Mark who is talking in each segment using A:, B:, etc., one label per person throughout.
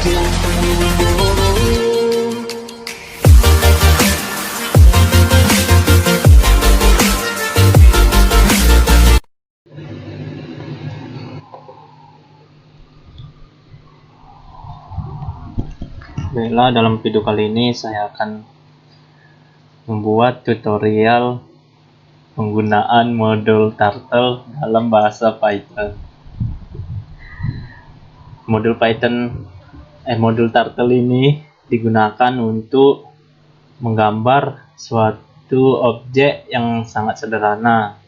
A: Baiklah, dalam video kali ini saya akan membuat tutorial penggunaan modul Turtle dalam bahasa Python. Modul Turtle ini digunakan untuk menggambar suatu objek yang sangat sederhana,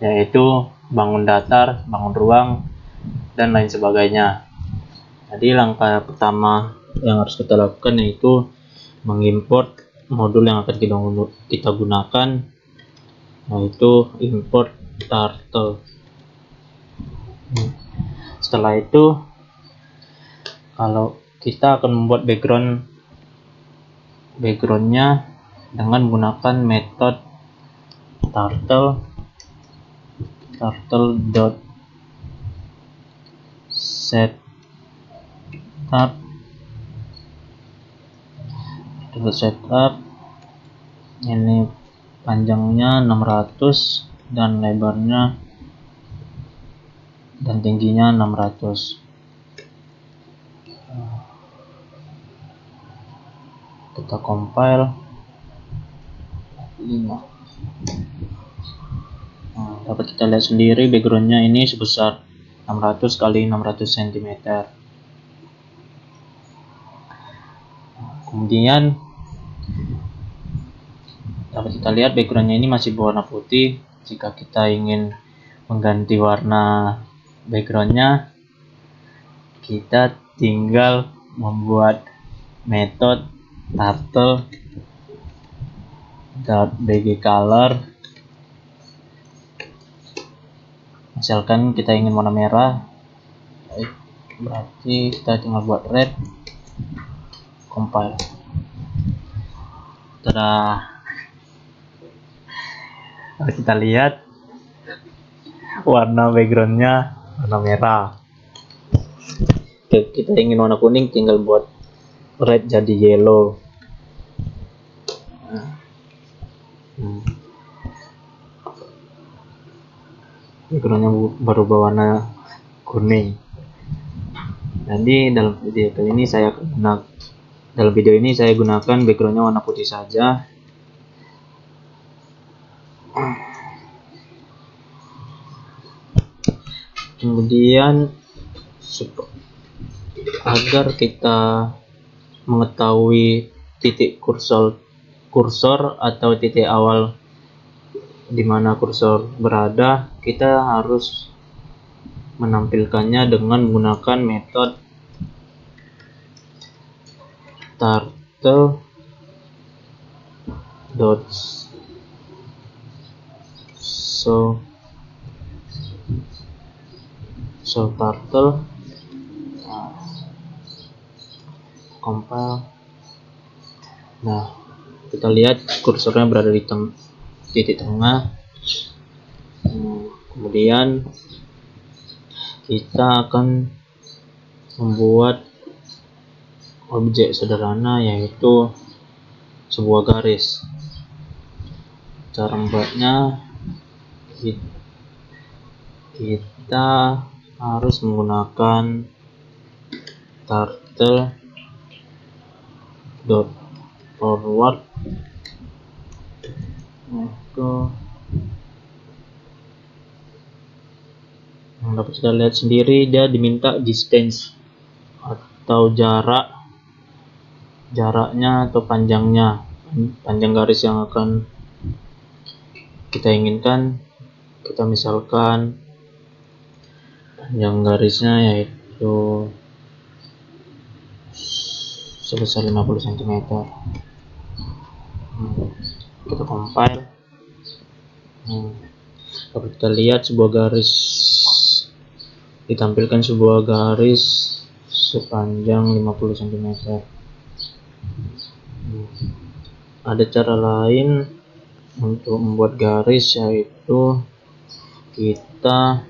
A: yaitu bangun datar, bangun ruang, dan lain sebagainya. Jadi langkah pertama yang harus kita lakukan yaitu mengimport modul yang akan kita gunakan, yaitu import Turtle. Setelah itu, kalau kita akan membuat backgroundnya dengan menggunakan metode setup. Ini panjangnya 600 dan lebarnya dan tingginya 600. Kita compile. Dapat kita lihat sendiri backgroundnya ini sebesar 600 kali 600 cm. Kemudian dapat kita lihat backgroundnya ini masih berwarna putih. Jika kita ingin mengganti warna backgroundnya, kita tinggal membuat metode turtle.bgcolor. Misalkan kita ingin warna merah, berarti kita tinggal buat red, compile. Setelah kita lihat warna backgroundnya warna merah. Oke, kita ingin warna kuning, tinggal buat red jadi yellow. Backgroundnya berubah warna kuning. Jadi dalam video ini saya gunakan backgroundnya warna putih saja. Kemudian agar kita mengetahui titik kursor atau titik awal di mana kursor berada, kita harus menampilkannya dengan menggunakan metode turtle. Compile. Nah, kita lihat kursornya berada di titik tengah. Kemudian kita akan membuat objek sederhana, yaitu sebuah garis. Cara membuatnya, kita harus menggunakan turtle.forward. Dapat kita lihat sendiri, dia diminta distance atau jaraknya atau panjang garis yang akan kita inginkan. Kita misalkan panjang garisnya yaitu sebesar 50 cm. Kita compile. Dapat kita lihat ditampilkan sebuah garis sepanjang 50 cm. Ada cara lain untuk membuat garis, yaitu kita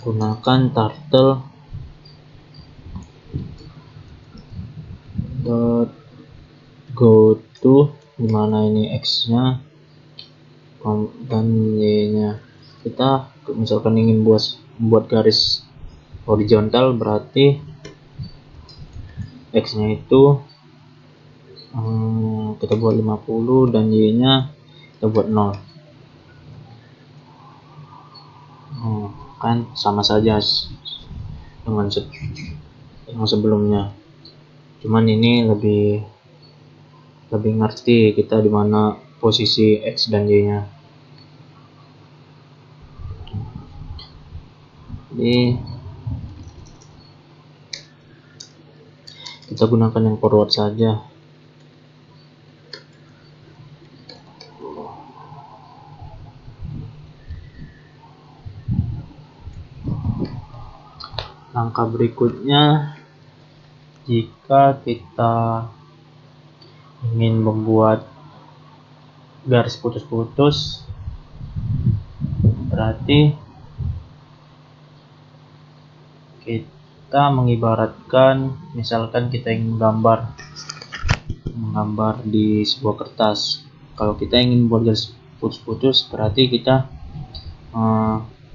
A: gunakan turtle mana ini X nya dan Y nya. Kita misalkan ingin membuat garis horizontal, berarti X nya itu kita buat 50 dan Y nya kita buat 0. Kan sama saja dengan yang sebelumnya, cuman ini lebih ngerti kita di mana posisi X dan Y nya. Jadi kita gunakan yang forward saja. Langkah berikutnya, jika kita ingin membuat garis putus-putus, berarti kita mengibaratkan, misalkan kita ingin menggambar di sebuah kertas. Kalau kita ingin membuat garis putus-putus, berarti kita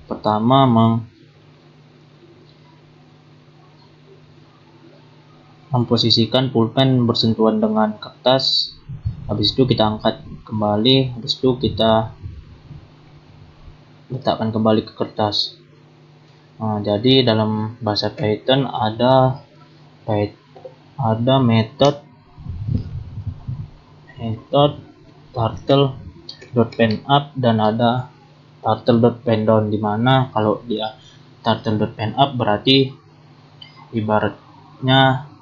A: pertama memposisikan pulpen bersentuhan dengan kertas, habis itu kita angkat kembali, habis itu kita letakkan kembali ke kertas. Jadi dalam bahasa Python ada metode turtle.penup dan ada turtle.pendown, dimana kalau dia turtle.penup berarti ibaratnya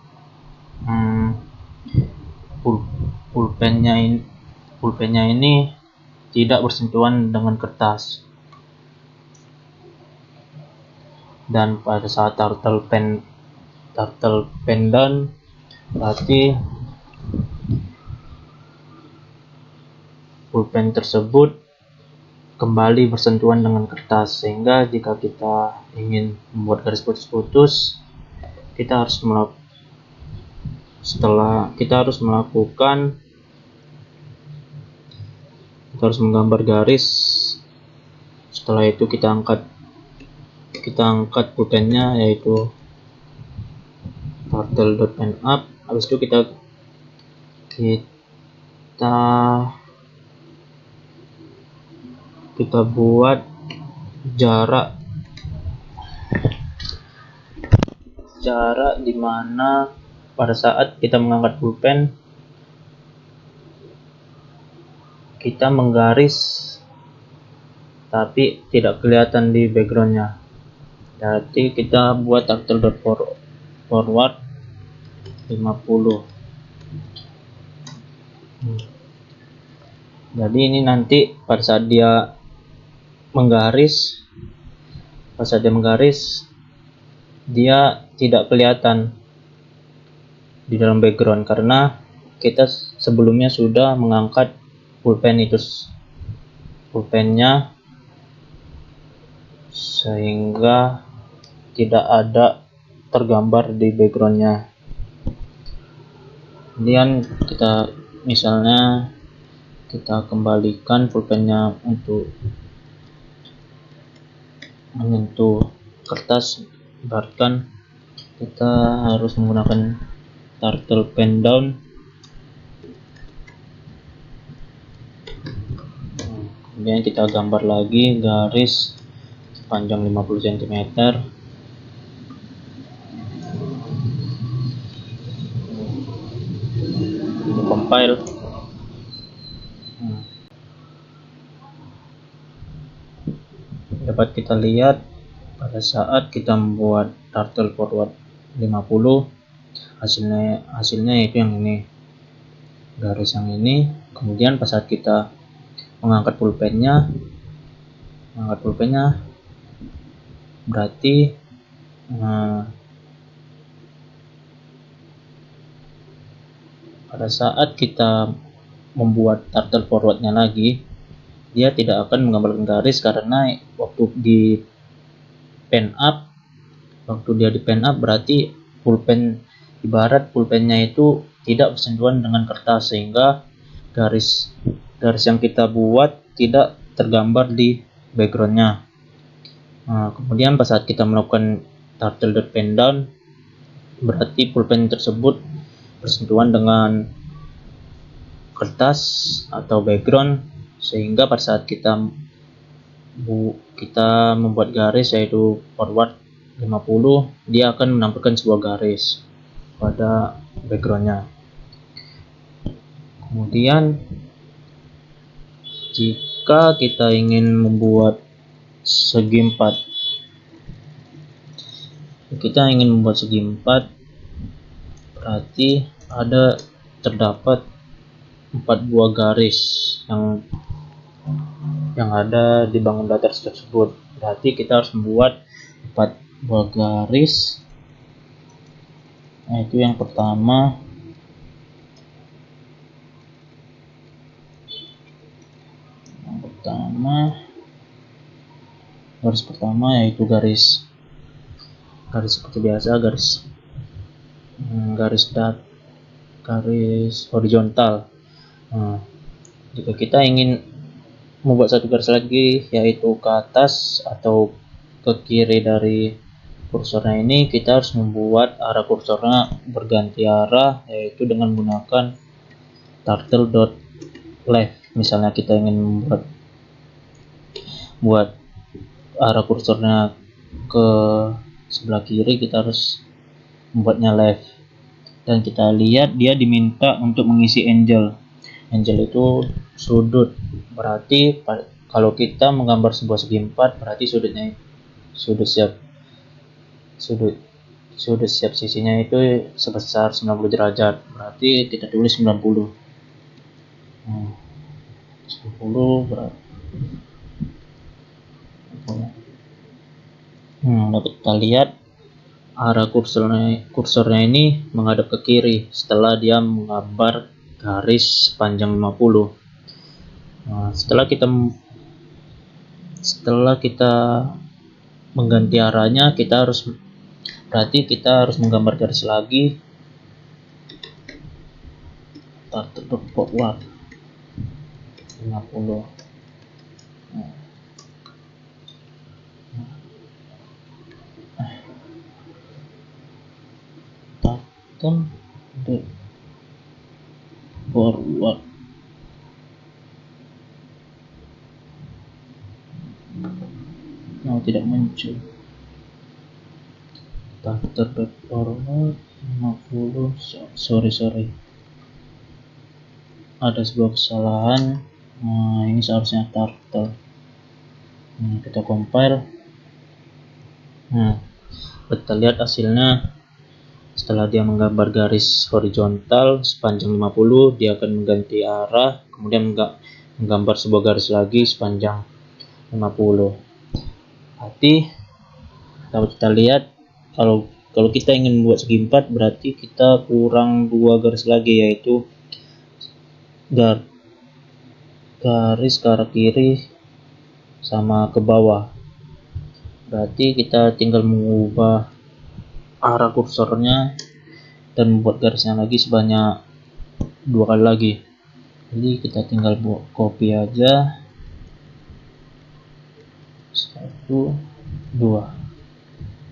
A: pulpennya ini tidak bersentuhan dengan kertas, dan pada saat turtle pendown berarti pulpen tersebut kembali bersentuhan dengan kertas, sehingga jika kita ingin membuat garis putus-putus, kita harus menggambar garis. Setelah itu kita angkat pulpennya, yaitu turtle.penup. Habis itu kita buat jarak dimana pada saat kita mengangkat pulpen kita menggaris tapi tidak kelihatan di backgroundnya. Jadi kita buat turtle.forward 50. Jadi ini nanti pada saat dia menggaris, dia tidak kelihatan di dalam background karena kita sebelumnya sudah mengangkat pulpennya sehingga tidak ada tergambar di backgroundnya. Kemudian kita kembalikan pulpennya untuk menyentuh kertas. Ibaratkan kita harus menggunakan turtle pendown. Kemudian kita gambar lagi garis panjang 50 cm. Kita compile. Dapat kita lihat pada saat kita membuat turtle forward 50, hasilnya itu yang ini, garis yang ini. Kemudian pada saat kita mengangkat pulpennya berarti pada saat kita membuat turtle forwardnya lagi, dia tidak akan menggambarkan garis karena waktu dia di pen up berarti pulpennya itu tidak bersentuhan dengan kertas, sehingga garis yang kita buat tidak tergambar di backgroundnya. Nah, kemudian pas saat kita melakukan turtle.pen down, berarti pulpen tersebut bersentuhan dengan kertas atau background, sehingga pada saat kita membuat garis yaitu forward 50, dia akan menampilkan sebuah garis pada backgroundnya. Kemudian jika kita ingin membuat segi 4, berarti terdapat 4 buah garis yang ada di bangun datar tersebut. Berarti kita harus membuat 4 buah garis. Nah, itu yang pertama. Garis pertama yaitu garis seperti biasa, garis horizontal. Nah, jika kita ingin membuat satu garis lagi yaitu ke atas atau ke kiri dari kursornya ini, kita harus membuat arah kursornya berganti arah, yaitu dengan menggunakan turtle.left. Misalnya kita ingin membuat arah kursornya ke sebelah kiri, kita harus membuatnya left. Dan kita lihat dia diminta untuk mengisi angel itu sudut. Berarti kalau kita menggambar sebuah segi 4, berarti sudut siap sisinya itu sebesar 90 derajat. Berarti kita tulis 90. 90 berarti dapat kita lihat arah kursornya ini menghadap ke kiri setelah dia menggambar garis panjang 50. Nah, setelah kita mengganti arahnya, kita harus menggambar garis lagi forward 50. Forward tidak muncul. Forward 50. Sorry. Ada sebuah kesalahan. Ini seharusnya turtle. Kita compile. Kita lihat hasilnya. Setelah dia menggambar garis horizontal sepanjang 50, dia akan mengganti arah, kemudian menggambar sebuah garis lagi sepanjang 50. Berarti kalau kita lihat, kalau kita ingin membuat segi 4, berarti kita kurang 2 garis lagi, yaitu garis ke arah kiri sama ke bawah. Berarti kita tinggal mengubah arah kursornya dan membuat garisnya lagi sebanyak 2 kali lagi. Jadi kita tinggal copy aja 1, 2,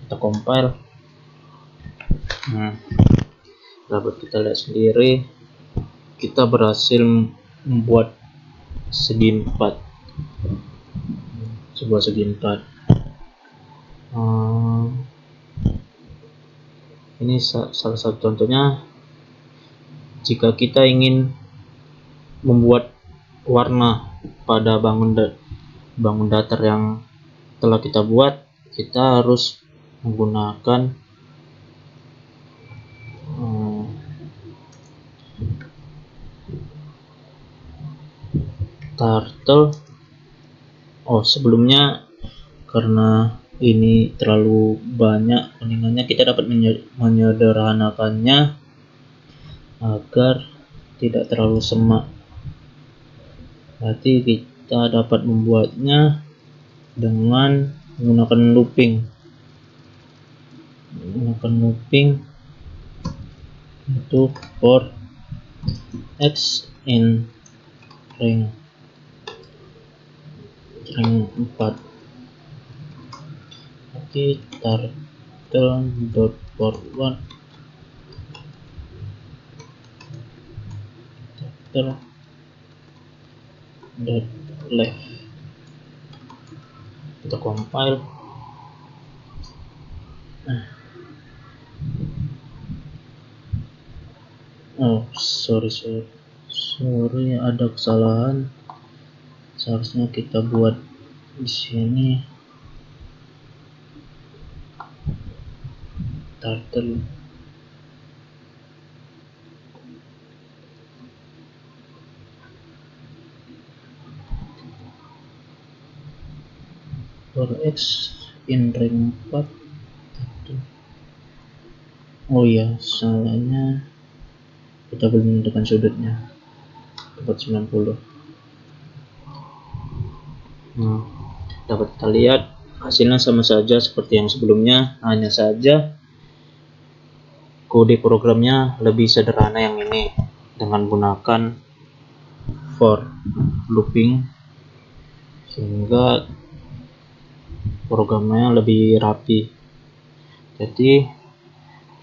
A: kita compile. Dapat kita lihat sendiri, kita berhasil membuat segi 4, sebuah segi 4. Ini salah satu contohnya. Jika kita ingin membuat warna pada bangun datar yang telah kita buat, kita harus menggunakan turtle. Sebelumnya, karena ini terlalu banyak kuningannya, kita dapat menyederhanakannya agar tidak terlalu semak. Berarti kita dapat membuatnya dengan menggunakan looping itu for x in rank 4. Oke, turtle.forward turtle.left, kita compile. Sorry, ada kesalahan. Seharusnya kita buat di sini turtle for x in rank 4. Oh ya, salahnya kita belum menentukan sudutnya, dapat 90. Dapat kita lihat hasilnya sama saja seperti yang sebelumnya, hanya saja kode programnya lebih sederhana yang ini dengan menggunakan for looping, sehingga programnya lebih rapi. Jadi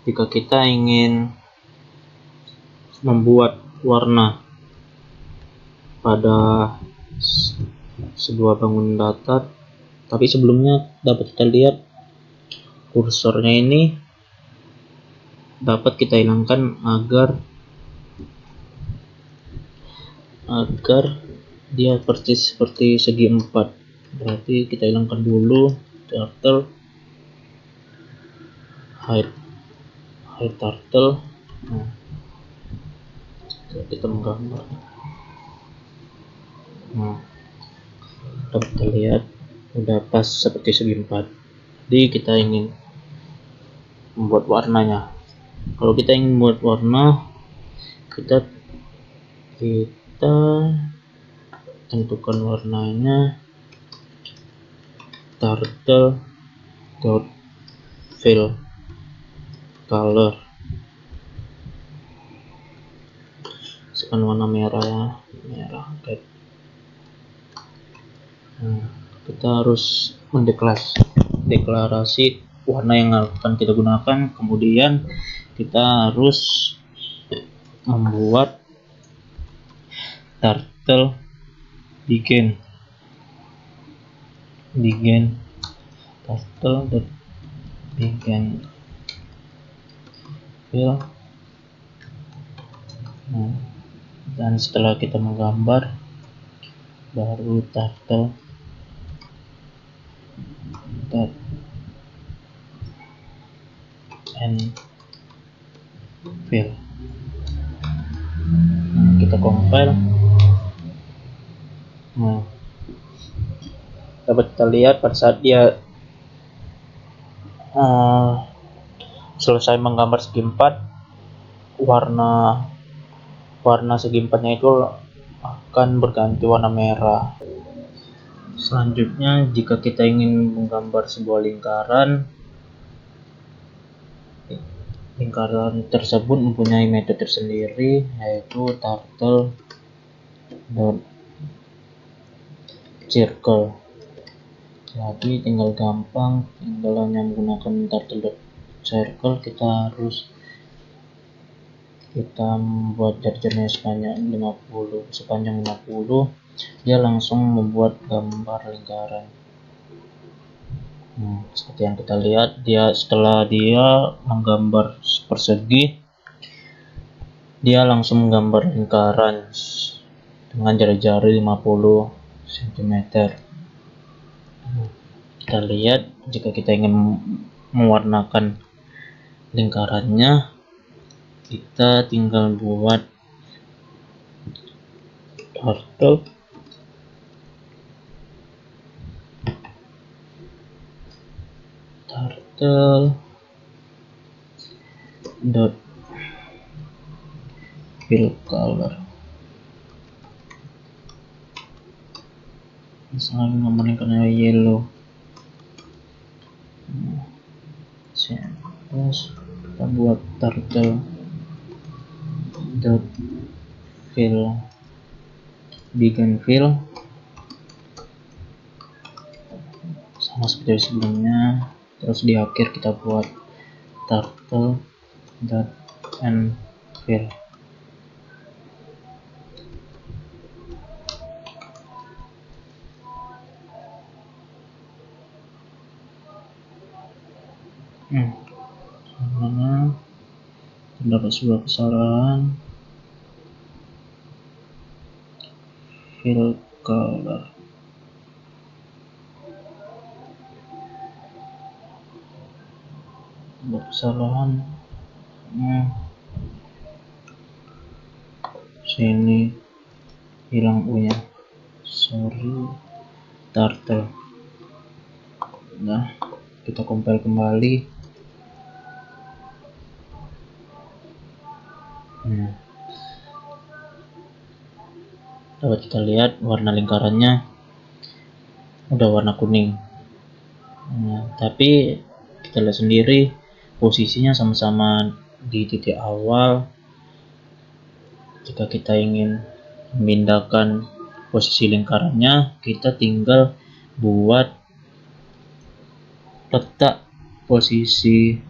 A: jika kita ingin membuat warna pada sebuah bangunan datar, tapi sebelumnya dapat kita lihat kursornya ini dapat kita hilangkan agar dia persis seperti segi 4. Berarti kita hilangkan dulu turtle, hide turtle. Kita menggambar. Dapat kita lihat udah pas seperti segi 4. Jadi kita ingin membuat warnanya. Kalau kita ingin membuat warna, kita tentukan warnanya turtle.fill color, sekarang warna merah okay. Kita harus mendeklarasi warna yang akan kita gunakan, kemudian kita harus membuat turtle begin turtle.begin fill. Dan setelah kita menggambar, baru turtle and fill. Kita compile. Dapat kita lihat pada saat dia selesai menggambar segi 4, warna segi 4-nya itu akan berganti warna merah. Selanjutnya, jika kita ingin menggambar sebuah lingkaran tersebut mempunyai metode tersendiri, yaitu turtle.circle. Jadi tinggal hanya menggunakan turtle.circle. Kita membuat jajarnya sepanjang 50, dia langsung membuat gambar lingkaran. Seperti yang kita lihat, setelah dia menggambar persegi, dia langsung menggambar lingkaran dengan jari-jari 50 cm. Kita lihat jika kita ingin mewarnakan lingkarannya, kita tinggal buat turtle fill color. Misalnya nomornya karena yellow. Terus kita buat turtle fill begin fill sama seperti sebelumnya, terus di akhir kita buat turtle dot end fill. Karena terdapat sebuah kesalahan fill color. Kesalahan sini hilang U nya, sorry turtle. Nah, kita compile kembali. Dapat kita lihat warna lingkarannya udah warna kuning. Tapi kita lihat sendiri posisinya sama-sama di titik awal. Jika kita ingin memindahkan posisi lingkarannya, kita tinggal buat letak posisi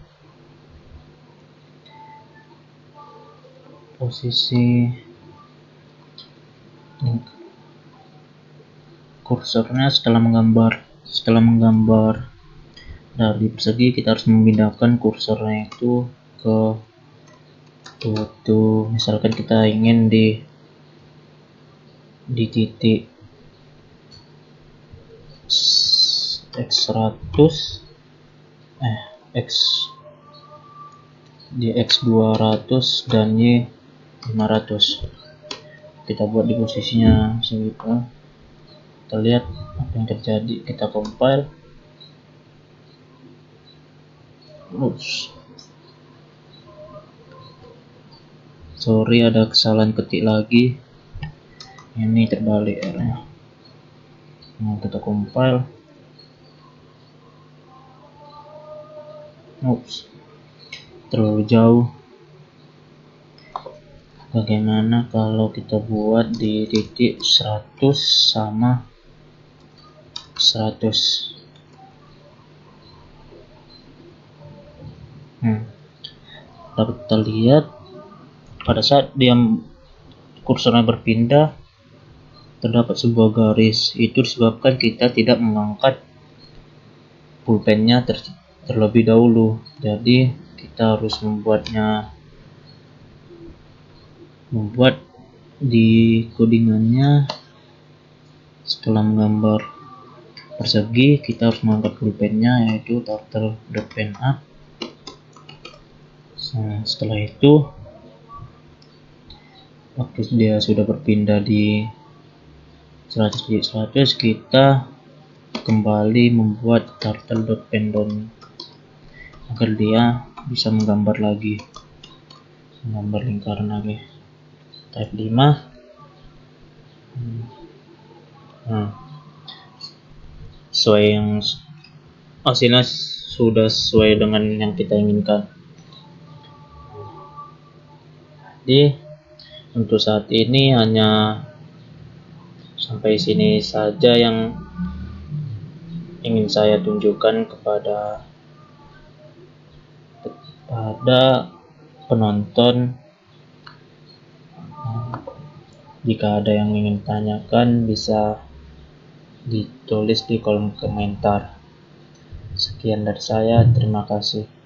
A: kursornya setelah menggambar dari persegi. Kita harus memindahkan kursornya itu ke tutu. Misalkan kita ingin di titik x100 di x200 dan y500. Kita buat di posisinya segitu. Kita lihat apa yang terjadi. Kita compile. Sorry, ada kesalahan ketik lagi. Ini terbalik errornya. Kita compile. Terlalu jauh. Bagaimana kalau kita buat di titik 100 sama 100? Dapat kita lihat pada saat dia kursornya berpindah, terdapat sebuah garis. Itu disebabkan kita tidak mengangkat pulpennya terlebih dahulu. Jadi kita harus membuat di codingannya. Setelah menggambar persegi, kita harus mengangkat pulpennya, yaitu turtle.penUp. Setelah itu, waktu dia sudah berpindah di 100, kita kembali membuat turtle.pen agar dia bisa menggambar lingkaran lagi. Type 5. Hasilnya sudah sesuai dengan yang kita inginkan. Jadi untuk saat ini hanya sampai sini saja yang ingin saya tunjukkan kepada penonton. Jika ada yang ingin tanyakan, bisa ditulis di kolom komentar. Sekian dari saya, terima kasih.